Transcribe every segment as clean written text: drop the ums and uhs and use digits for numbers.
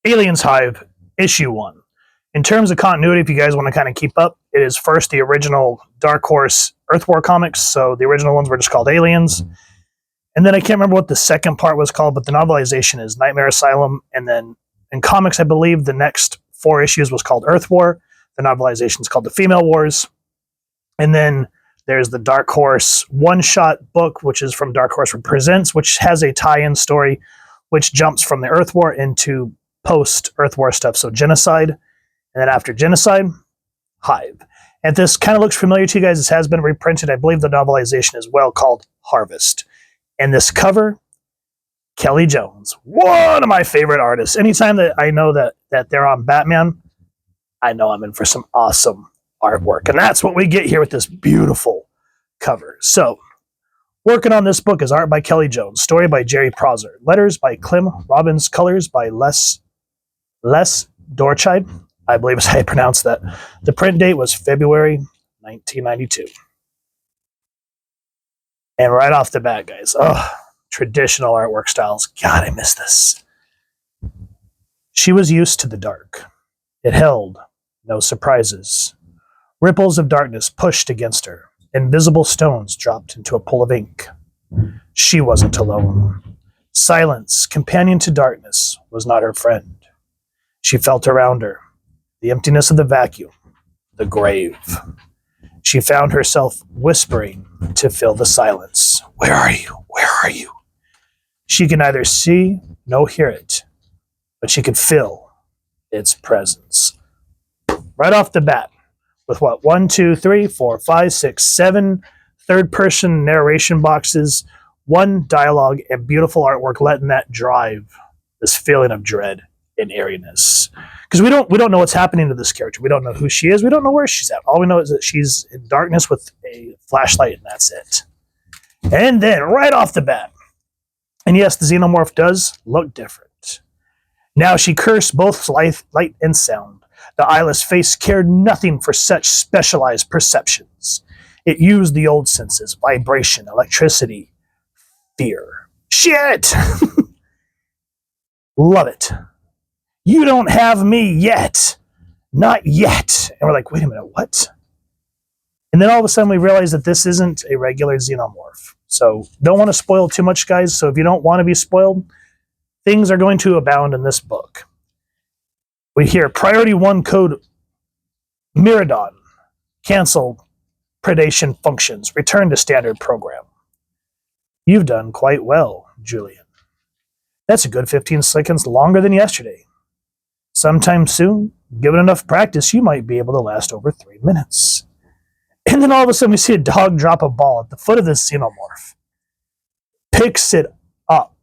Aliens Hive, issue 1. In terms of continuity, if you guys want to kind of keep up, it is first the original Dark Horse Earth War comics. So the original ones were just called Aliens. And then I can't remember what the second part was called, but the novelization is Nightmare Asylum. And then in comics, I believe the next 4 issues was called Earth War. The novelization is called The Female Wars. And then there's the Dark Horse one-shot book, which is from Dark Horse Presents, which has a tie-in story, which jumps from the Earth War into post-Earth War stuff. So Genocide. And then after Genocide, Hive. And this kind of looks familiar to you guys. This has been reprinted. I believe the novelization as well, called Harvest. And this cover, Kelley Jones, one of my favorite artists. Anytime that I know that they're on Batman, I know I'm in for some awesome artwork. And that's what we get here with this beautiful cover. So, working on this book is art by Kelley Jones, story by Jerry Prosser, letters by Clem Robins, colors by Les Dorscheid, I believe is how you pronounce that. The print date was February 1992. And right off the bat, guys, traditional artwork styles. God, I miss this. She was used to the dark. It held no surprises. Ripples of darkness pushed against her. Invisible stones dropped into a pool of ink. She wasn't alone. Silence, companion to darkness, was not her friend. She felt around her the emptiness of the vacuum, the grave. She found herself whispering to fill the silence. Where are you? Where are you? She could neither see nor hear it, but she could feel its presence. Right off the bat, with what? 1, 2, 3, 4, 5, 6, 7 third-person narration boxes, 1 dialogue, and beautiful artwork, letting that drive this feeling of dread and eeriness. Because we don't know what's happening to this character. We don't know who she is. We don't know where she's at. All we know is that she's in darkness with a flashlight, and that's it. And then, right off the bat, and yes, the Xenomorph does look different. Now she cursed both light and sound. The eyeless face cared nothing for such specialized perceptions. It used the old senses, vibration, electricity, fear. Shit! Love it. You don't have me yet. Not yet. And we're like, wait a minute, what? And then all of a sudden we realize that this isn't a regular Xenomorph. So don't want to spoil too much, guys. So if you don't want to be spoiled, things are going to abound in this book. We hear Priority 1 code Miradon. Cancel predation functions. Return to standard program. You've done quite well, Julian. That's a good 15 seconds longer than yesterday. Sometime soon, given enough practice, you might be able to last over 3 minutes. And then all of a sudden we see a dog drop a ball at the foot of this Xenomorph. Picks it up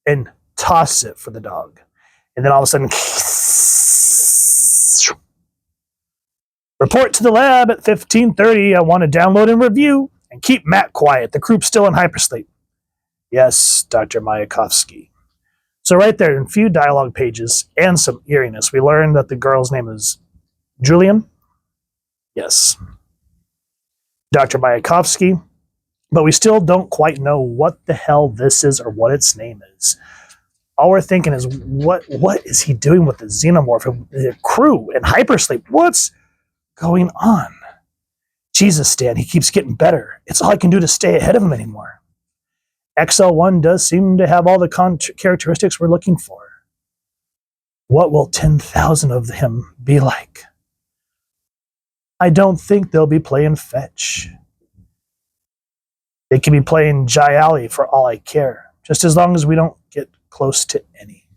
and tosses it for the dog. And then all of a sudden, report to the lab at 15:30. I want to download and review. And keep Matt quiet. The group's still in hypersleep. Yes, Dr. Mayakovsky. So right there, in a few dialogue pages and some eeriness, we learned that the girl's name is Julian. Yes. Dr. Mayakovsky. But we still don't quite know what the hell this is or what its name is. All we're thinking is, what is he doing with the Xenomorph and the crew in hypersleep? What's going on? Jesus, Stan, he keeps getting better. It's all I can do to stay ahead of him anymore. XL1 does seem to have all the characteristics we're looking for. What will 10,000 of him be like? I don't think they'll be playing fetch. They can be playing Jai Alley for all I care, just as long as we don't get close to any.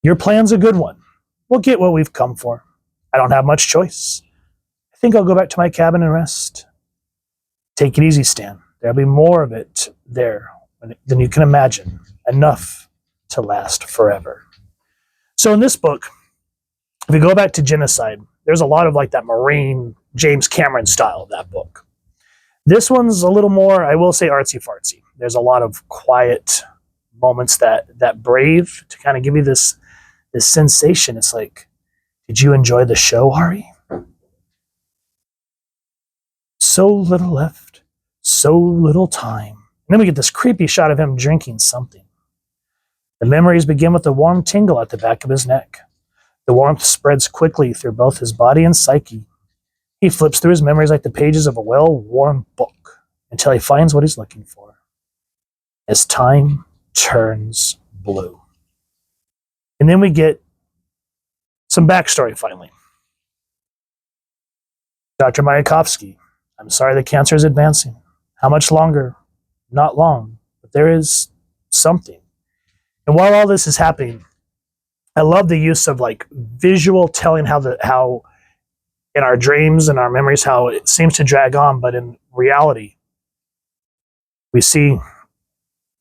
Your plan's a good one. We'll get what we've come for. I don't have much choice. I think I'll go back to my cabin and rest. Take it easy, Stan. There'll be more of it there than you can imagine. Enough to last forever. So in this book, if we go back to Genocide, there's a lot of like that Marine James Cameron style of that book. This one's a little more, I will say, artsy-fartsy. There's a lot of quiet moments that brave to kind of give you this sensation. It's like, did you enjoy the show, Ari? So little left, so little time. And then we get this creepy shot of him drinking something. The memories begin with a warm tingle at the back of his neck. The warmth spreads quickly through both his body and psyche. He flips through his memories like the pages of a well-worn book until he finds what he's looking for. As time turns blue. And then we get some backstory finally. Dr. Mayakovsky, I'm sorry the cancer is advancing. How much longer? Not long, but there is something. And while all this is happening, I love the use of like visual telling how in our dreams and our memories, how it seems to drag on, but in reality, we see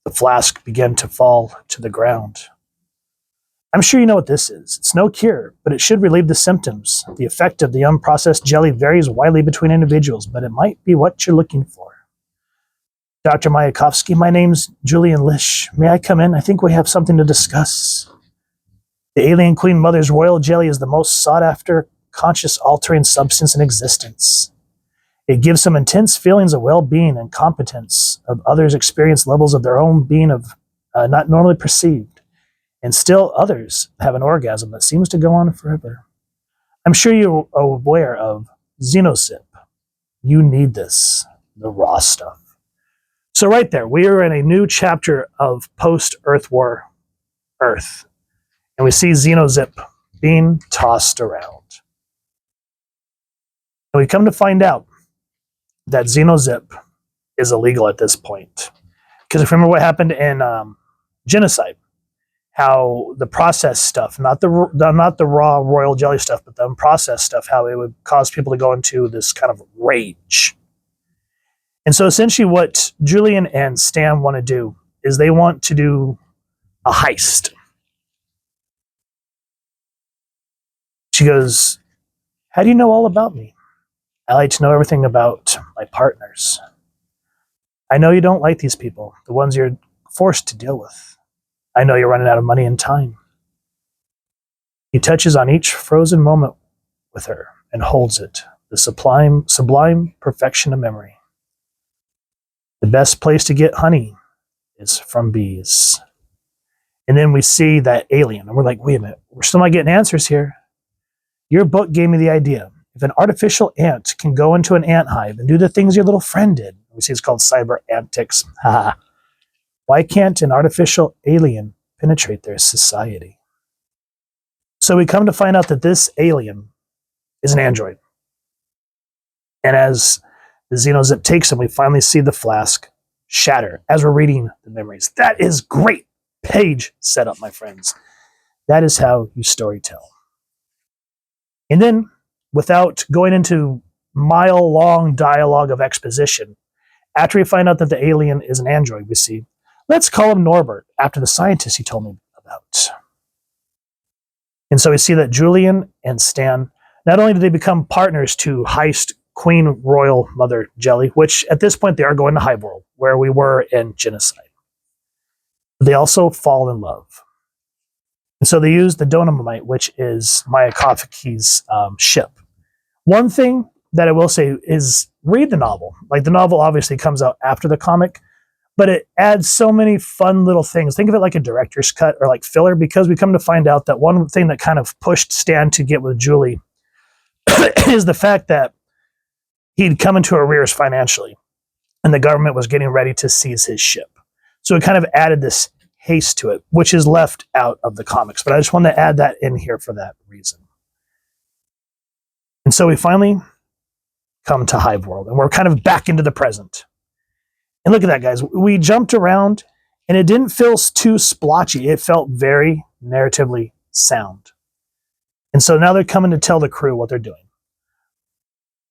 the flask begin to fall to the ground. I'm sure you know what this is. It's no cure, but it should relieve the symptoms. The effect of the unprocessed jelly varies widely between individuals, but it might be what you're looking for. Dr. Mayakovsky, my name's Julian Lish. May I come in? I think we have something to discuss. The alien queen mother's royal jelly is the most sought-after conscious-altering substance in existence. It gives some intense feelings of well-being and competence of others experience levels of their own being of not normally perceived. And still others have an orgasm that seems to go on forever. I'm sure you're aware of Xenozip. You need this, the raw stuff. So right there, we are in a new chapter of post-Earth War Earth. And we see Xenozip being tossed around. And we come to find out that Xenozip is illegal at this point. Because if you remember what happened in Genocide, how the processed stuff, not the raw royal jelly stuff, but the unprocessed stuff, how it would cause people to go into this kind of rage. And so essentially what Julian and Stan want to do is they want to do a heist. She goes, how do you know all about me? I like to know everything about my partners. I know you don't like these people, the ones you're forced to deal with. I know you're running out of money and time. He touches on each frozen moment with her and holds it, the sublime perfection of memory. The best place to get honey is from bees. And then we see that alien, and we're like, wait a minute, we're still not getting answers here. Your book gave me the idea. If an artificial ant can go into an ant hive and do the things your little friend did, we see it's called cyber antics. Why can't an artificial alien penetrate their society? So we come to find out that this alien is an android. And as the Xenozip takes him, we finally see the flask shatter as we're reading the memories. That is great page setup, my friends. That is how you storytell. And then, without going into mile-long dialogue of exposition, after we find out that the alien is an android, we see, let's call him Norbert, after the scientist he told me about. And so we see that Julian and Stan, not only do they become partners to Heist Queen Royal Mother Jelly, which at this point they are going to Hive World, where we were in Genocide. They also fall in love. And so they use the Dynamite, which is Mayakovsky's ship. One thing that I will say is read the novel. Like the novel obviously comes out after the comic, but it adds so many fun little things. Think of it like a director's cut or like filler, because we come to find out that one thing that kind of pushed Stan to get with Julie is the fact that he'd come into arrears financially and the government was getting ready to seize his ship. So it kind of added this haste to it, which is left out of the comics. But I just wanted to add that in here for that reason. And so we finally come to Hive World, and we're kind of back into the present. And look at that, guys. We jumped around, and it didn't feel too splotchy. It felt very narratively sound. And so now they're coming to tell the crew what they're doing.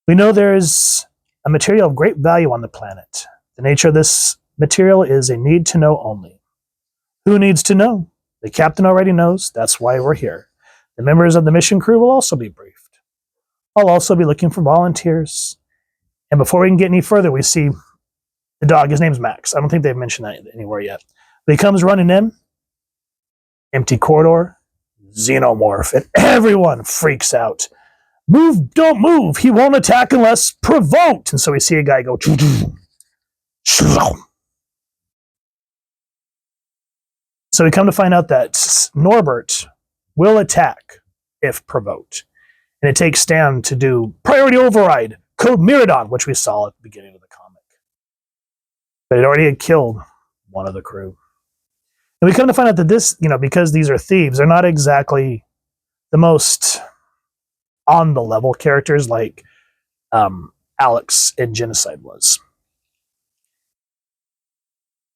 We know there is a material of great value on the planet. The nature of this material is a need to know only. Who needs to know? The captain already knows. That's why we're here. The members of the mission crew will also be briefed. I'll also be looking for volunteers. And before we can get any further, we see the dog. His name's Max. I don't think they've mentioned that anywhere yet. But he comes running in. Empty corridor. Xenomorph. And everyone freaks out. Move, don't move. He won't attack unless provoked. And so we see a guy go. So we come to find out that Norbert will attack if provoked. And it takes Stan to do priority override, code Miradon, which we saw at the beginning of the comic. But it already had killed one of the crew. And we come to find out that this, because these are thieves, they're not exactly the most on the level characters like Alex in Genocide was.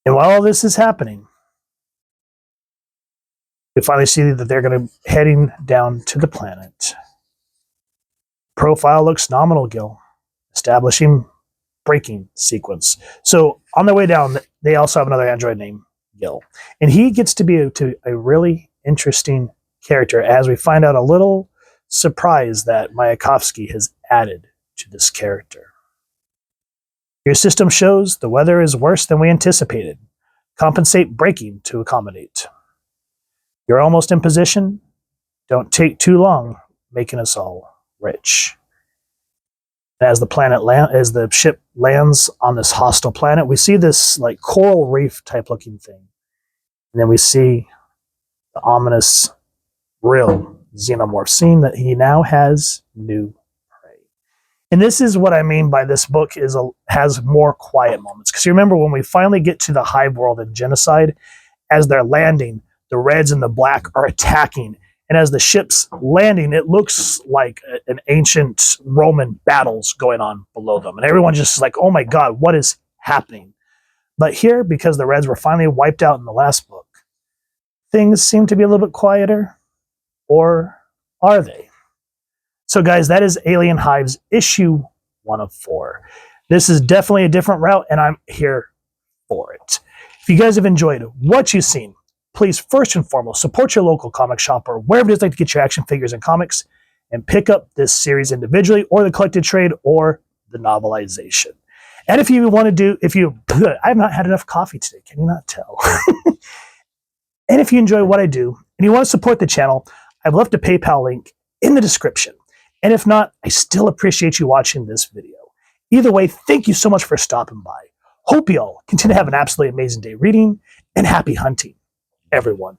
And while all this is happening, we finally see that they're going to heading down to the planet. Profile looks nominal, Gil. Establishing braking sequence. So on their way down, they also have another android named Gil. And he gets to be a really interesting character as we find out a little surprise that Mayakovsky has added to this character. Your system shows the weather is worse than we anticipated. Compensate braking to accommodate. You're almost in position. Don't take too long making us all rich. As the ship lands on this hostile planet, we see this like coral reef type looking thing. And then we see the ominous real Xenomorph, seeing that he now has new prey. And this is what I mean by this book has more quiet moments. Because you remember when we finally get to the Hive world in Genocide, as they're landing, the Reds and the Black are attacking. And as the ship's landing, it looks like an ancient Roman battles going on below them. And everyone's just like, oh my God, what is happening? But here, because the Reds were finally wiped out in the last book, things seem to be a little bit quieter. Or are they? So guys, that is Alien Hive's issue 1 of 4. This is definitely a different route, and I'm here for it. If you guys have enjoyed what you've seen, please first and foremost support your local comic shop or wherever it is like to get your action figures and comics, and pick up this series individually or the collected trade or the novelization. And if you want to I have not had enough coffee today, can you not tell? And if you enjoy what I do and you want to support the channel, I've left a PayPal link in the description. And if not, I still appreciate you watching this video. Either way, thank you so much for stopping by. Hope you all continue to have an absolutely amazing day reading, and happy hunting, everyone.